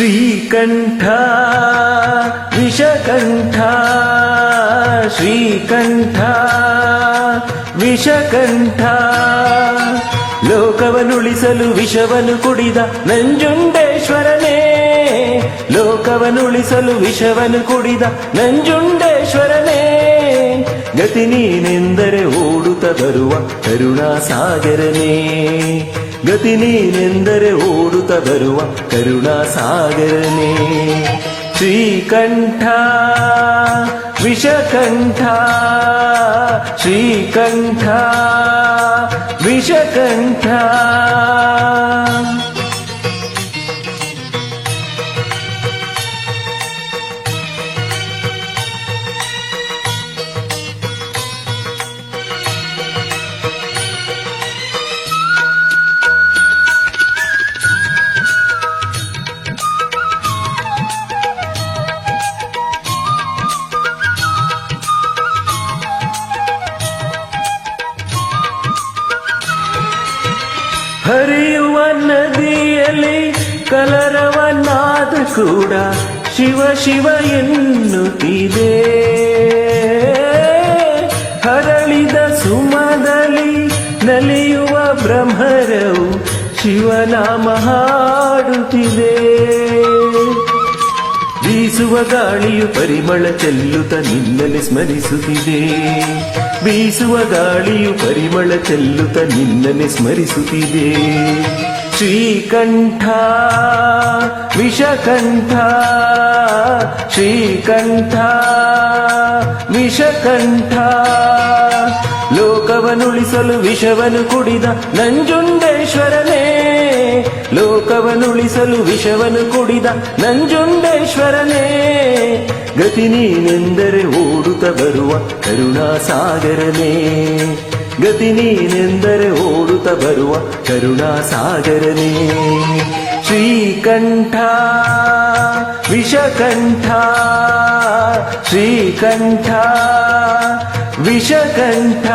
ಶ್ರೀಕಂಠ ವಿಷಕಂಠ ಶ್ರೀಕಂಠ ವಿಷಕಂಠ ಲೋಕವನುಳಿಸಲು ವಿಷವನ್ನು ಕುಡಿದ ನಂಜುಂಡೇಶ್ವರನೇ ಲೋಕವನುಳಿಸಲು ವಿಷವನ್ನು ಕುಡಿದ ನಂಜುಂಡೇಶ್ವರನೇ ಗತಿ ನೀನೆಂದರೆ ಓಡುತ್ತ ಬರುವ ಕರುಣಾಸಾಗರನೇ ಗತಿ ನೀನೆಂದರೆ ಓಡುತ್ತ ಬರುವ ಕರುಣಾಸಾಗರನೇ ಶ್ರೀಕಂಠ ವಿಷಕಂಠ ಶ್ರೀಕಂಠ ವಿಷಕಂಠ ಹರಿಯುವ ನದಿಯಲ್ಲಿ ಕಲರವನಾದ ಕೂಡ ಶಿವ ಶಿವ ಎನ್ನುತ್ತಿದೆ ಹರಳಿದ ಸುಮದಲ್ಲಿ ನಲಿಯುವ ಭ್ರಮರವು ಶಿವನಾಮ ಹಾಡುತ್ತಿದೆ ಬೀಸುವ ಗಾಳಿಯು ಪರಿಮಳ ಚೆಲ್ಲುತ್ತ ನಿನ್ನನೆ ಸ್ಮರಿಸುತ್ತಿದೆ ಬೀಸುವ ಗಾಳಿಯು ಪರಿಮಳ ಚೆಲ್ಲುತ್ತ ನಿನ್ನನೆ ಸ್ಮರಿಸುತ್ತಿದೆ ಶ್ರೀಕಂಠ ವಿಷಕಂಠ ಶ್ರೀಕಂಠ ವಿಷಕಂಠ ಲೋಕವನುಳಿಸಲು ವಿಷವನ್ನು ಕುಡಿದ ನಂಜುಂಡೇಶ್ವರನೇ ಲೋಕವನುಳಿಸಲು ವಿಷವನ್ನು ಕುಡಿದ ನಂಜುಂಡೇಶ್ವರನೇ ಗತಿ ನೀನೆಂದರೆ ಓಡುತ್ತ ಬರುವ ಕರುಣಾಸಾಗರನೇ ಗತಿ ನೀನೆಂದರೆ ಓಡುತ್ತ ಬರುವ ಕರುಣಾಸಾಗರನೇ ಶ್ರೀಕಂಠ ವಿಷಕಂಠ ಶ್ರೀಕಂಠ ವಿಷಕಂಠ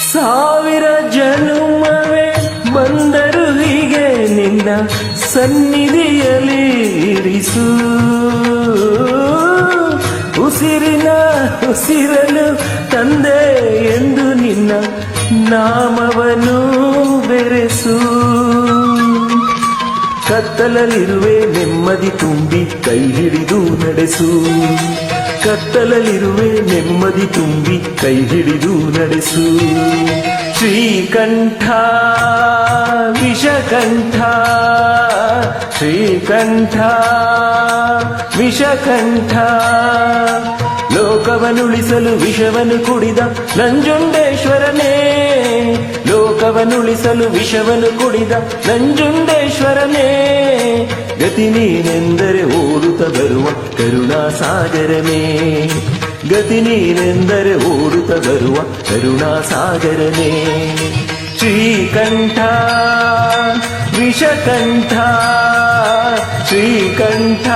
ಸಾವಿರ ಜನುಮವೇ ಬಂದರು ಹೀಗೆ ನಿನ್ನ ಸನ್ನಿಧಿಯಲ್ಲಿ ಇರಿಸು ಉಸಿರಿನ ಉಸಿರಲು ತಂದೆ ಎಂದು ನಿನ್ನ ನಾಮವನ್ನು ಬೆರೆಸು ಕತ್ತಲಲ್ಲಿರುವೆ ನೆಮ್ಮದಿ ತುಂಬಿ ಕೈ ಹಿಡಿದು ನಡೆಸು ಕತ್ತಲಲ್ಲಿರುವೆ ನೆಮ್ಮದಿ ತುಂಬಿ ಕೈ ಹಿಡಿದು ನಡೆಸು ಶ್ರೀಕಂಠ ವಿಷಕಂಠ ಶ್ರೀಕಂಠ ವಿಷಕಂಠ ಲೋಕವನುಳಿಸಲು ವಿಷವನ್ನು ಕುಡಿದ ನಂಜುಂಡೇಶ್ವರನೇ ಲೋಕವನುಳಿಸಲು ವಿಷವನ್ನು ಕುಡಿದ ನಂಜುಂಡೇಶ್ವರನೇ ಗತಿ ನೀನೆಂದರೆ ಓಡುತ್ತ ಬರುವ ಕರುಣಾಸಾಗರನೇ ಗತಿ ನೀನೆಂದರೆ ಓಡುತ್ತ ಬರುವ ಕರುಣಾಸಾಗರನೇ ಶ್ರೀಕಂಠ ವಿಷಕಂಠ ಶ್ರೀಕಂಠ